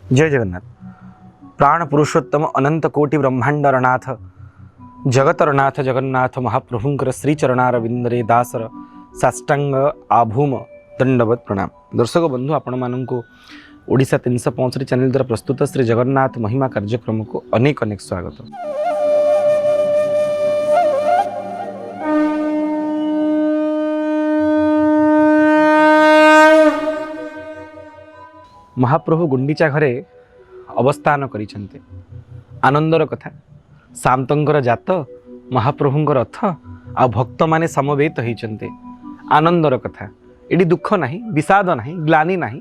जय जगन्नाथ। प्राण पुरुषोत्तम अनंत कोटि ब्रह्मांडर नाथ जगतर नाथ जगन्नाथ महाप्रभुंकर श्रीचरणार विंदरे दासर साष्टांग आभूम दंडवत प्रणाम। दर्शक बंधु आपण मानक ओडिशा 365 चैनल द्वारा प्रस्तुत श्री जगन्नाथ महिमा कार्यक्रम को अनेक अनेक स्वागत। महाप्रभु गुंडीचा घरे अवस्थान करिसेंते। आनंदर कथा सामतंकर जात महाप्रभुंकर रथ आ भक्त माने समवेत होइचंते। आनंदर कथा एडी दुख नाही, विषाद नाही, ग्लानी नाही।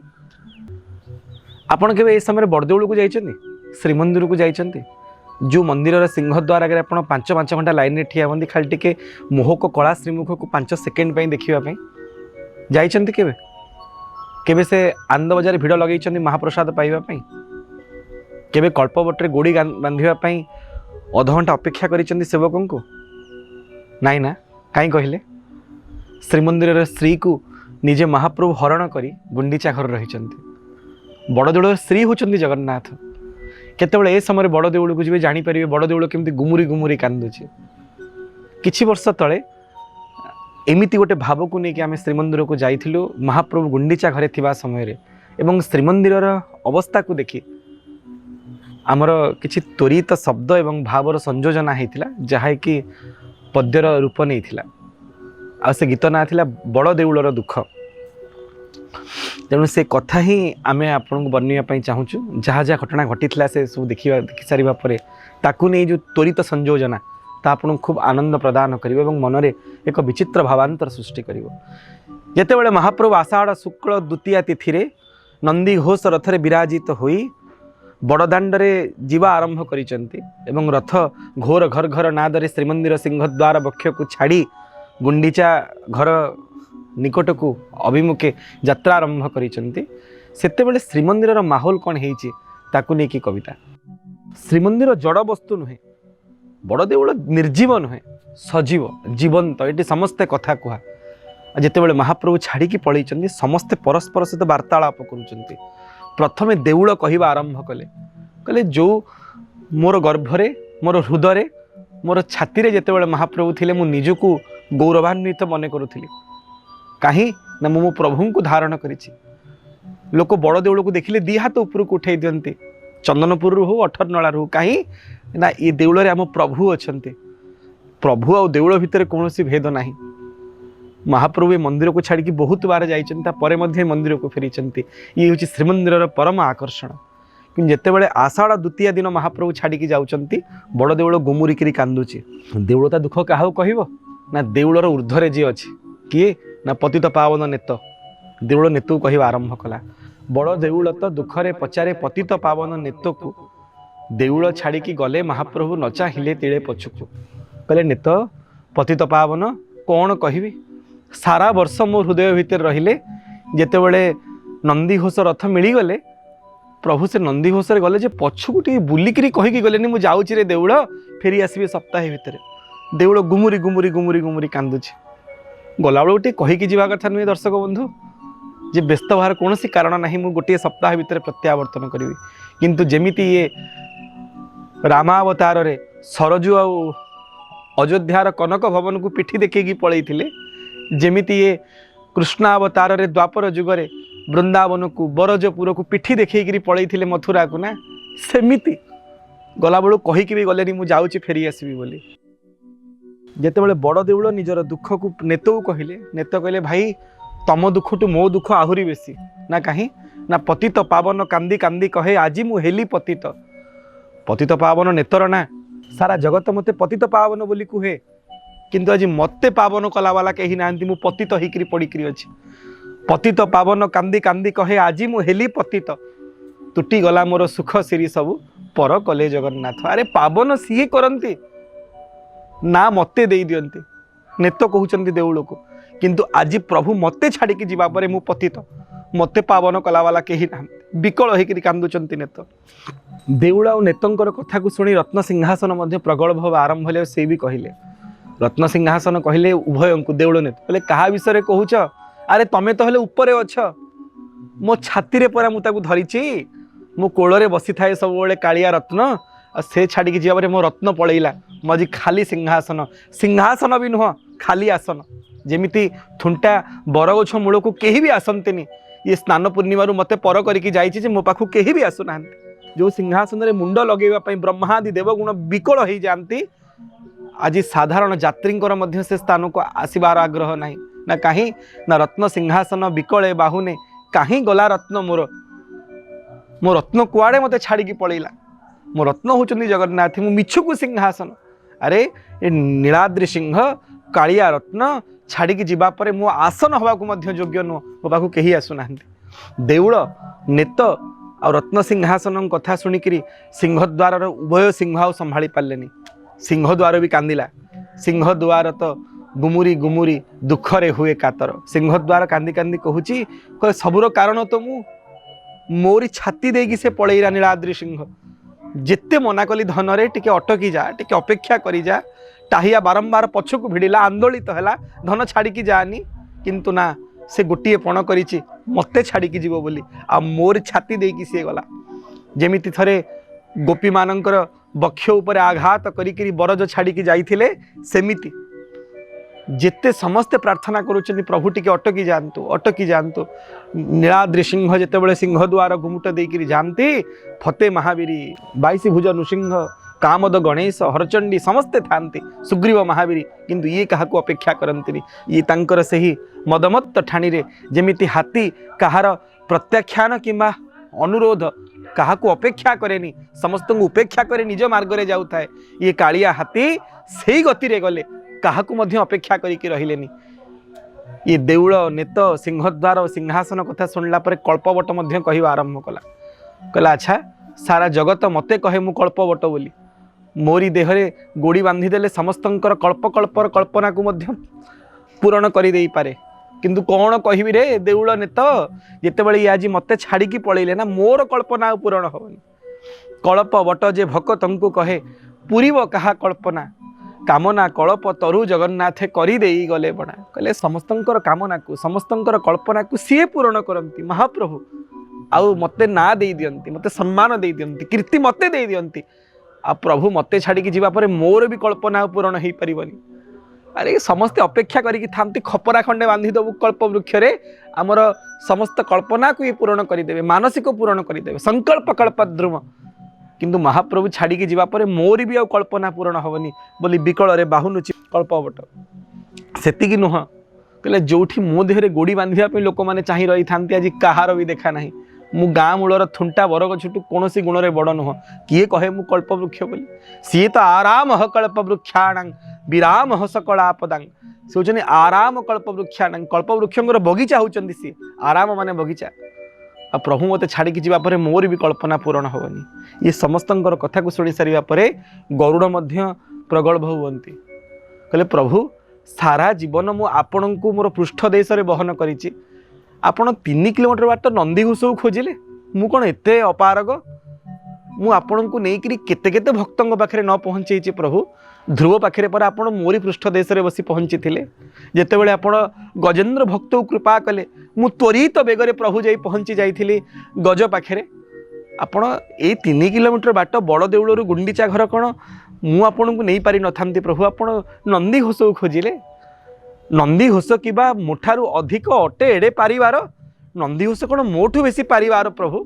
आपण केबे ए समय बड़देउल को जाइचंते, श्रीमंदिर को जाइचंते, जो मंदिर सिंहद्वार आगे आप 5 घंटा लाइन में ठिया हुई खाली टिके मोहक कला श्रीमुख को 5 सेकेंड देखा जाइचंते केबे? केबे से आनंद बजार भिड़ लगे महाप्रसाद पाइबापी? केबे कल्पवटे गोड़ी बांधापी अध घंटा अपेक्षा कर सेवकों को? नाई ना। कहीं कहले श्रीमंदिर स्त्री को निजे महाप्रभु हरण करी गुंडीचा घर रही। बड़ देउल श्री होचंदी जगन्नाथ। केतेबेले ए समय बड़ देउल को जी जानीपर बड़ देउल केमती गुमुरी गुमुरी कांदुचे। किछि वर्ष तले एमिति गोटे भाव को लेकिन आम श्रीमंदिर को जाइथिलु महाप्रभु गुंडीचा घरे थिबा समय रे, एवं श्रीमंदिर अवस्था को देखि आमर किछि त्वरित शब्द एवं भावर संयोजना होइथिला, जहा कि पद्यर रूप नैथिला। आ से गीत ना थिला बड़ देउलर दुख। तेणु से कथा ही आमे आपन को बर्णिया पई चाहूछु। जहाँ जहाँ घटना घटिथिला से सब देखि सारिबा परे ताकू नै जो त्वरित संयोजना ता आपन खूब आनंद प्रदान करिवो एवं मनरे एक विचित्र भावांतर सृष्टि करिवो। जेतेबेले महाप्रभु आषाढ़ शुक्ल द्वितीया तिथि रे नंदी घोष रथरे विराजित होई बड़दाण्डरे जीवा आरंभ करिसंती एवं रथ घोर घर घर नादरे श्रीमंदिर सिंहद्वार बक्ष को छाड़ी गुंडीचा घर निकट को अभिमुखे यात्रा आरंभ करिसंती। सेतेबेले श्रीमंदिर माहौल कौन हेइची ताकू नेकी कविता। श्रीमंदिर जड़ वस्तु नुहे, बड़ देउल निर्जीव नुहे, सजीव जीवंत। ये समस्ते कथा कह जितेबाला महाप्रभु छाड़ी पलि समस्ते परस्पर सहित वार्तालाप करुँच। प्रथमे देउल कहवा आरंभ कले, कहले जो मोर गर्भरे मोर हृदय मोर छाती जितेबाला महाप्रभु थिले मु निजकू गौरवान्वित मन करुली। कहीं ना मो प्रभु को धारण करिछि। लोक बड़ देउल को देखिले दी हाथ ऊपर को उठाई दियंती, चंदनपुर हो अठरनला हो। कहीं ना ये देउल आम प्रभु अच्छा। प्रभु आ देउल भितर कौन भेद ना। महाप्रभु ये मंदिर को छाड़ी बहुत बार जाइए मंदिर को फेरी। ये हूँ श्रीमंदिर परम आकर्षण। कि जितेबाला आषाढ़ द्वितीय दिन महाप्रभु छाड़ी जाऊँच बड़ देउल गुमुरिकी कांदुची। देउल ता दुख क्या कह ना, देउलर ऊर्ध्वे जी अच्छी किए ना पतित पावन नेत। देउल नेत को कह आरंभ कला। बड़ देउल तो दुखरे पचारे पतित पावन नेत को देउल छाड़ी गले महाप्रभु न चाहिले तिले पछुकु। कहले नेत पतित पावन कौन कहबी? सारा वर्ष मो हृदय भितर रहिले जेतेबेले नंदी घोष रथ मिलीगले प्रभु से नंदी घोष गले जे पछुकु टी बुलिकी कहीकि गले मु जाउची रे देउल फेरी आसबे सप्ताह भितर। देउल गुमुरी गुमुरी गुमुरी गुमुरी कांदुची। गला बेलू टे कहीकि जीवा कथा नुहे दर्शक बंधु, जे व्यस्त बाहर कौन कारण ना मु गोटे सप्ताह भितर प्रत्यावर्तन करी। किंतु जेमिति ये रामावतार रे सरजू आ अयोध्यार कनक भवन को पिठी देखी पलैथिले, जेमिति ये कृष्णावतार रे द्वापर जुगरे वृंदावन को बरजपुर को पिठी देखी पलैथिले मथुरा को ना, सेमिति गला बेलू कहीकि भी गले मु जाउची फेरी आसबी बोली। जेतेबेले बड़ देउल निजर दुख को नेत को कहले, नेत कहले भाई तम दुख टू मो दुख आहुरी बेसी ना। कहीं ना पतित पावन कांदी कांदी कहे आजी मु हेली पतित। पतित पावन नेतर ना, सारा जगत मते पतित पावन बोली कुहे, किंतु आज मते पावन कला वाला कहीं ना, मु पतित होकर पड़िकी अच्छी। पतित पावन कांदी कांदी कहे आजी मु हेली पतित, तुटी गला मोर सुख सिरी सबू पर कले जगन्नाथ। अरे पावन सी करती ना मते दे दियंती। नेत कहउचंती देउल को, किंतु आज प्रभु मते छाड़ी जीवा परे मु पतित, मते पावन कला वाला कहीं ना, विकल होकर कांदुचंती नेत। देउल आ नेतंकर कथा को सुनी रत्न सिंहासन मध्य प्रगल्भ भाव आरंभ हेले। से भी कहले रत्न सिंहासन कहले उभय को देउल नेत कहले कहा विषय कहूच? अरे तमे तो हेले ऊपर अछ, मो छाती रे परा मु ताकू धरिची, मो कोଳରେ बसीଥାଏ ସବୁବେଳେ कालिया रत्न से छाड़ी जावा मो रत्न पलैला मजी खाली सिंहासन सिंहासन भी नुह खाली आसन जेमिति थुंटा बरगछ मूल को केही भी आसंतेनी ये स्नान पूर्णिमा मते पर करके जाइछि जे मो पाखु केही भी आसुना जो सिंहासन रे मुंड लगेवा ब्रह्मादि देवगुण विकल हो जाती आज साधारण यात्रींकर मध्य से स्थान को आसबार आग्रह नहीं ना कहीं ना रत्न सिंहासन विकले बाहुने कहीं गला रत्न मोर मो रत्न कुआड़े मते छाड़ी पलैला मो रत्न होचंदी जगन्नाथ मु मिछुकु सिंहासन अरे ए नीलाद्रि सिंह कालिया रत्न छाड़ी जीवा पर मो आसन हवा को मध्य योग्य नुह मो पाखु केही आसुना देउल नेत आ रत्न सिंहासन कथा शुणिकी सिंहद्वार उभय सिंह संभाली पार्लेनी सिंहद्वार भी कांदिला सिंहद्वार तो गुमुरी गुमुरी दुखरे हुए कातर सिंहद्वार कांदी कांदी कहूची सबुर कारण तो मु मोरी छाती देगी से पलैरा नीलाद्रि सिंह जिते मना कली धन रे टिके अटकी जा टिके अपेक्षा करी जा टाहिया बारंबार पछकु भिड़िला आंदोलित हैला धन छाड़ी जानी किंतु ना से गोटे पण करिछि मते छाड़ी जीव बोली आ मोर छाती देकी सी गला जेमिति थरे गोपी मानकर बक्ष उपर आघात करी बरज छाड़ी जाइथिले सेमिति जेते समस्ते प्रार्थना करुछन्ति प्रभु टिके अटकी जांतु नीलाद्रि सिंह जेतेबेले सिंहद्वार घुमुट देकी जानती फते महावीरी 22 भुज नृसिंह कामद गणेश हरचंडी समस्ते थांती सुग्रीव महावीरी किंतु ये क्या अपेक्षा करती ये तांकर सही मदमत्त ठाणी रे जेमिति हाथी कहार प्रत्याख्यान किंबा अनुरोध क्या अपेक्षा करेनी समस्त उपेक्षा करे निज मार्ग रे जाऊ थाए ये कालिया हाथी से गति रे गले क्या अपेक्षा करिकी रहिलेनी ये देउल नेत सिंहद्वार सिंहासन कथा शुणला पर कल्पवट मध्य कहवा आरंभ कला कहला अच्छा सारा जगत मते कहे मु कल्पवट बोली मोरी देहरे गोड़ी बांधीदेले समस्तंकर कल्पकल्पर कल्पना को मध्य पूरण कर दे पारे किंतु कौन कहबी रे देउल नेत जितेबाला ये आज मते छाड़ी पलैले ना मोर कल्पना पूरण हेनी कल्पवट जे भक्त कहे पूरीब कहा कल्पना कामना कल्प तरु जगन्नाथ करदे गले बना कहले समस्तंकर कामना को समस्तंकर कल्पना को सी पूरण करती महाप्रभु आउ मते ना दे दियंती मते सम्मान दे दियंती कीर्ति मते दे दियंती आ प्रभु मते छाड़ी जीवा पर मोर भी कल्पना पूरण हो पारिबनी अरे समस्ते अपेक्षा करिकी थांती खपरा खंडे बांधी दबु कल्प वृक्ष रे आमर समस्त कल्पना को ये पूरण करदेवे मानसिक पूरण करदेवे संकल्प कल्पद्रुम किंतु महाप्रभु छाड़ी जीवा पर मोर भी आ कल्पना पूरण हेनी बोली विकल रे बाहुनुची कल्पवट सेतिकी नुह कहले जोठी मो देहरे गोड़ी बांधिया लोक मैंने चाह रही था आज कहार भी देखा ना मु गाँ मूलर थुंटा बरगछुटू कौन गुण रे बड़ नुह किए कहे मु कल्पवृक्ष बोली सी तो आराम ह कल्पवृक्षाणां विराम ह सकलापदां से होचनी आराम कल्पवृक्षाणां कल्पवृक्षर बगीचा होचंदी सी आराम माने बगीचा आ प्रभु मते छाड़ी जीवा पर मोर भी कल्पना पूरण हेनी ये समस्तंकर कथा को शुणी सारिबा परे गरुड़ मध्य प्रगल्भ हुअन्ति कहले प्रभु सारा जीवन मु आपण को मोर पृष्ठ देश रे बहन करिछि आपण 3 किलोमीटर बाट नंदीघोष को खोजिले मु कौन एते अपारग मु आपण को नेइकरी केते केते भक्तों पाखे न पहुँचे प्रभु ध्रुव पाखे पर आपण मोरी पृष्ठ देश रे बसी पहुँची थिले जेतेबेले आपण गजेन्द्र भक्त को कृपा कले मु त्वरित बेगरे प्रभु जाई पहुँची जाइथिली गज पाखे आपण ए 3 किलोमीटर बाट बड़ देउलर गुंडीचा घर कौन मु आपण को नहीं पारि नथांती प्रभु आपण नंदीघोष को खोजिले नंदीघोष किबा मोठारू अधिक अटे एड़े पारिवार नंदीघोष कौन मोठू बेसी पारिवार प्रभु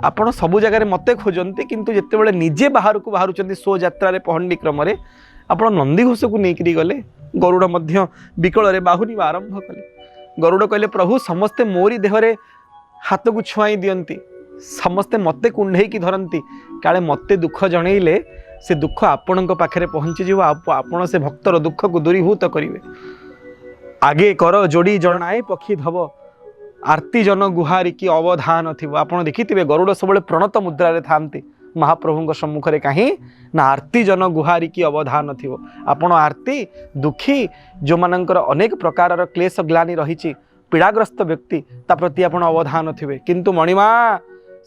आपण सबु जगह मते खोजती किंतु जितेबाला निजे बाहर को बाहर शो यात्रा पहंडी क्रम आपण नंदीघोष को लेकिन गले गरुड़ मध्य विकल रे बाहुनी आरंभ कले गरुड़ कहले प्रभु समस्ते मोरी देहरे हाथ को छुआई दियंती समस्ते मते कुंढे की धरती काले मते दुख जनइले से दुख आपण पाखे पहुँची जीव आपण से भक्तर दुख को दूरीभूत करेंगे आगे कर जोड़ी जनाए पक्षी धब आरती जन गुहारी की अवधान थी आप देखिथे गरुड़ सब प्रणत मुद्रा थांती महाप्रभु सम्मुख में कहीं ना आरती जन गुहारी की अवधान थी आपण आरती दुखी जो मानकर अनेक प्रकार क्लेश ग्लानि रही पीड़ाग्रस्त व्यक्ति ता प्रति आपण अवधान थे किंतु मणिमा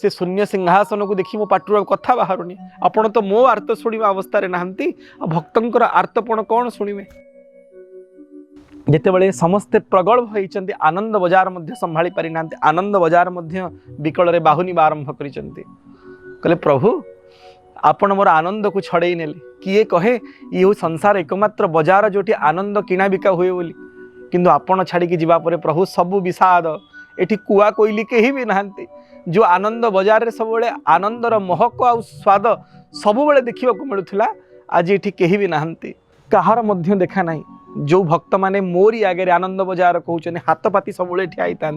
से शून्य सिंहासन को देखी मो पाटुर कथा बाहरुनी आपण तो मो आर्त शुणा अवस्था नहांती भक्तंकर आर्तपण कौन शुणिबे ଯେତେବେଳେ ସମସ୍ତେ ପ୍ରଗଳ୍ଭ ହୋଇଛନ୍ତି ଆନନ୍ଦ ବଜାର ମଧ୍ୟ ସମ୍ଭାଳି ପାରିନାହାନ୍ତି ଆନନ୍ଦ ବଜାର ମଧ୍ୟ ବିକଳରେ ବାହୁନିବା ଆରମ୍ଭ କରିଛନ୍ତି କହିଲେ ପ୍ରଭୁ ଆପଣ ମୋର ଆନନ୍ଦକୁ ଛଡ଼େଇ ନେଲେ କିଏ କହେ ଇଏ ହଉ ସଂସାର ଏକମାତ୍ର ବଜାର ଯୋଉଠି ଆନନ୍ଦ କିଣା ବିକା ହୁଏ ବୋଲି କିନ୍ତୁ ଆପଣ ଛାଡ଼ିକି ଯିବା ପରେ ପ୍ରଭୁ ସବୁ ବିଷାଦ ଏଠି କୁଆ କୋଇଲି କେହି ବି ନାହାନ୍ତି ଯେଉଁ ଆନନ୍ଦ ବଜାରରେ ସବୁବେଳେ ଆନନ୍ଦର ମହକ ଆଉ ସ୍ୱାଦ ସବୁବେଳେ ଦେଖିବାକୁ ମିଳୁଥିଲା ଆଜି ଏଠି କେହି ବି ନାହାନ୍ତି କାହାର ମଧ୍ୟ ଦେଖା ନାହିଁ जो भक्त माने मोरी आगे आनंद बजार कहते हाथ पाती सब ठिया होता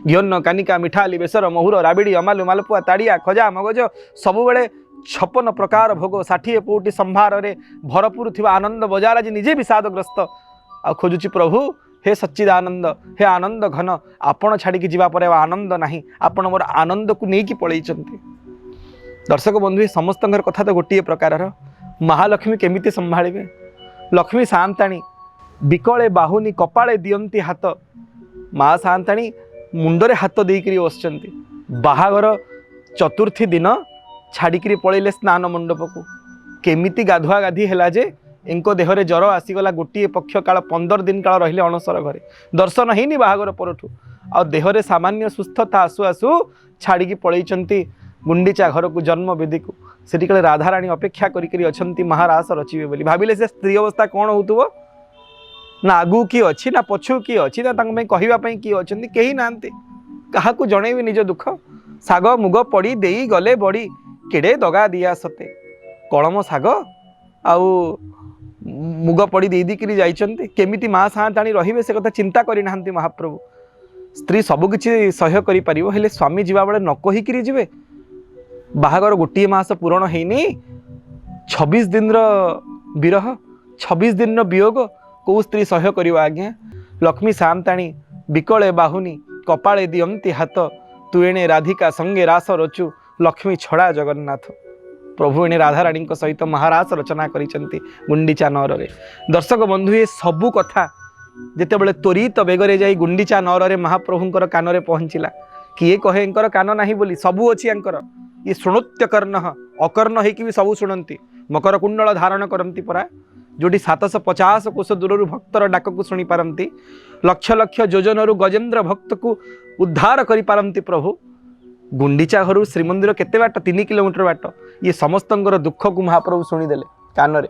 घिन्न कानिका मिठाली बेसर महुर राबिड़ी अमालु मालपुआ ताड़िया खजा मगज सबुबले 56 प्रकार भोग 60 पौटी संभार भरपूर थी आनंद बजार आज निजे विषादग्रस्त आ खोजुची प्रभु हे सच्चिदानंद हे आनंद घन आपण छाड़ी जावापर आनंद ना आपण मोर आनंद को लेकिन पलि दर्शक बंधु समस्त कथा तो गोटे प्रकार महालक्ष्मी केमिति संभाळे लक्ष्मी सांताणी बिकले बाहुनी कपाळे दियंती हाथ माँ सांताणी मुंडरे हाथ देकरी बसचंती बाहागर चतुर्थी दिन छाड़िकी पलैले स्नान मंडप को केमिति गाधुआ गाधी है जे इनको देहरे जर आसीगला गोटे पक्ष काल 15 दिन काल रहिले अणसर घरे दर्शन हैनी बाहागर परठू आ देहरे सामान्य सुस्थता आसु आसु छाड़िकी पलैचंती गुंडीचा घर को जन्म वेदी को सेठी कले राधाराणी अपेक्षा करी अछंती महारास रचिबे बोली भाविले से स्त्री अवस्था कौन होतुबो ना आगू किए अच्छी ना पछू किए अच्छी ना कहवाई किए अच्छा कहीं ना क्या जनइबी निज दुख साग मुग पड़ी दे गले बड़ी केड़े दगा दिया सते कलम साग आउ मुग पड़ी दे दी जाइछन्ति केमिति माँ सांताणी रहिबे से कथा चिंता करि नाहंती महाप्रभु स्त्री सबकिछि सह्य करि परिबो हेले स्वामी जीवा बेले न कहिकिरि जिवे बाहागर गोटे मास पूरण हैनी 26 दिन विरह 26 दिन वियोग कौ स्त्री सह्य करिवा आज्ञा लक्ष्मी सांताणी बिकले बाहुनी कपाळे दियंती हाथ तु एणे राधिका संगे रास रचु लक्ष्मी छड़ा जगन्नाथ प्रभु एणे राधाराणी सहित महारास रचना करिसंती गुंडीचा नौर रे दर्शक बंधु ये सबु कथा जेतेबेले त्वरित बेगरे जाई गुंडीचा नौर रे महाप्रभुंकर कान रे पहुंचिला किए कहे एंकर कान नाही बोली सबु अछि एंकर ये शुणुत्य कर्ण अकर्ण होइकि भी सबु शुणंती मकर कुंडल धारण करंती परा जोटी 750 कोश दूर भक्तर डाक को शुणी पारती लक्ष लक्ष योजन गजेन्द्र भक्त को उद्धार करि पारंती प्रभु गुंडीचा घर श्रीमंदिर केते बाट 3 किलोमीटर बाट ये समस्त दुख को महाप्रभु शुणीदेले कान रे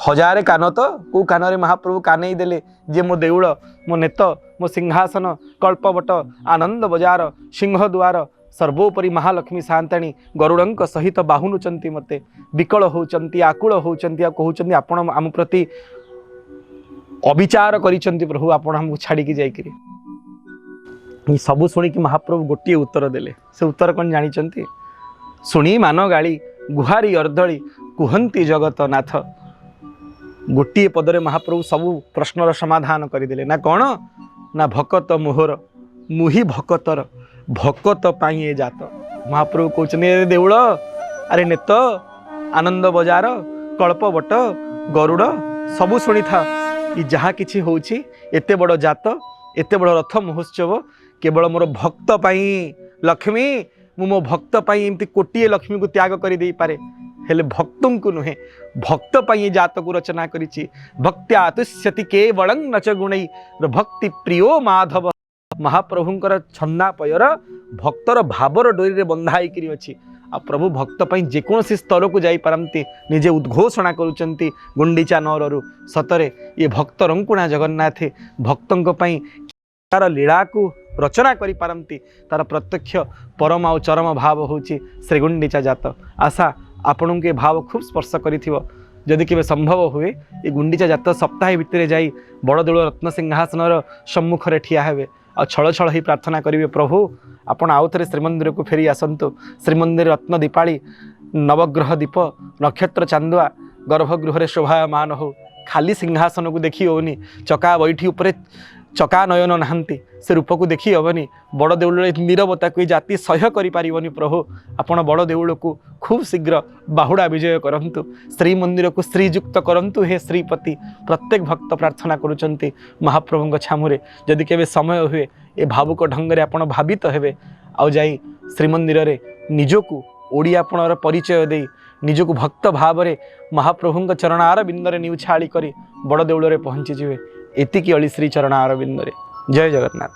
हजारे कान तो कौ कान रे महाप्रभु कानई देले जे मो देउल मो नेत मो सिंहासन कल्पवट आनंद बजार सिंह द्वार सर्वोपरि महालक्ष्मी सांताणी गरुड़ंक सहित बाहुनुचंती मते विकल होचंती आकुल होचंती आ कहउचंती आपण आम प्रति अविचार करिसंती प्रभु आपण हमको छाड़ी की जाइकरी ये सब शुणी कि महाप्रभु गोटे उत्तर देले से उत्तर कौन जानिचंती शुणी मान गाली गुहारी अर्दली कुहंती जगत नाथ गोटे पदरे महाप्रभु सबु प्रश्नर समाधान करदेले ना कौन ना भकत मोहर मुही भकतर भकत पाई ए जात महाप्रभु कहते देउल अरे नेत आनंद बजार कल्पवट गरुड़ सबु शुणी था ये जहाँ किछि होछि एते बड़ जात एते बड़ रथ महोत्सव केवल मोर भक्त पाई लक्ष्मी मु मो भक्त पाई एमती कोटिए लक्ष्मी को त्याग कर दे पारे हेले भक्तों को नुहे भक्त पाई जात को रचना करिछि भक्त्या तुष्यति केवलं नच गुणै भक्ति प्रियो माधव महाप्रभुंकर छन्ना पयर भक्तर भावर डोरी रे बंधाई करी अछि आ प्रभु भक्त पाई जेकोसी स्तर को जाई पारंती निजे उद्घोषणा करूचंती गुंडीचा नौररु सतरे ये भक्त रंकुणा जगन्नाथ भक्तों पाई तार लीला को रचना करि पारंती तार प्रत्यक्ष परम और चरम भाव होची श्री गुंडीचा जात आशा आपन के भाव खूब स्पर्श करिथिबो जदि केबे संभव हुए ये गुंडीचा जात सप्ताह भितर जाई बड़ देउल रत्न सिंहासन सम्मुख रे ठिया हेबे आ छल छल ही प्रार्थना करिवे प्रभु आपण आउ थरे श्रीमंदिर को फेरी आसंतु श्रीमंदिर रत्न दीपाली नवग्रह दीप नक्षत्र चांदुआ गर्भगृह रे शोभायमान हो खाली सिंहासन को देखी होनी चका बैठी उपरे चका नयन नहांती से रूप को देखी हेनी बड़ देउल नीरवता को जाति सह्य करि प्रभु आपण बड़ देउल को खूब शीघ्र बाहुड़ा विजय करंतु श्रीमंदिर को श्रीयुक्त करंतु हे श्रीपति प्रत्येक भक्त प्रार्थना करुचंती महाप्रभु छामुरे जदि केबे समय हुए ए भावुक ढंग रे आपण भावित हेबे आउ जाई श्रीमंदिर रे निजको ओडियापणर परिचय दे निजको भक्त भाव रे महाप्रभु चरणार बिंदरे निउछाड़ी करी बड़ देउल रे पहुँची जिवे ଏତିକି ଅଳି ଶ୍ରୀ ଚରଣ ଅରବିନ୍ଦରେ। ଜୟ ଜଗନ୍ନାଥ।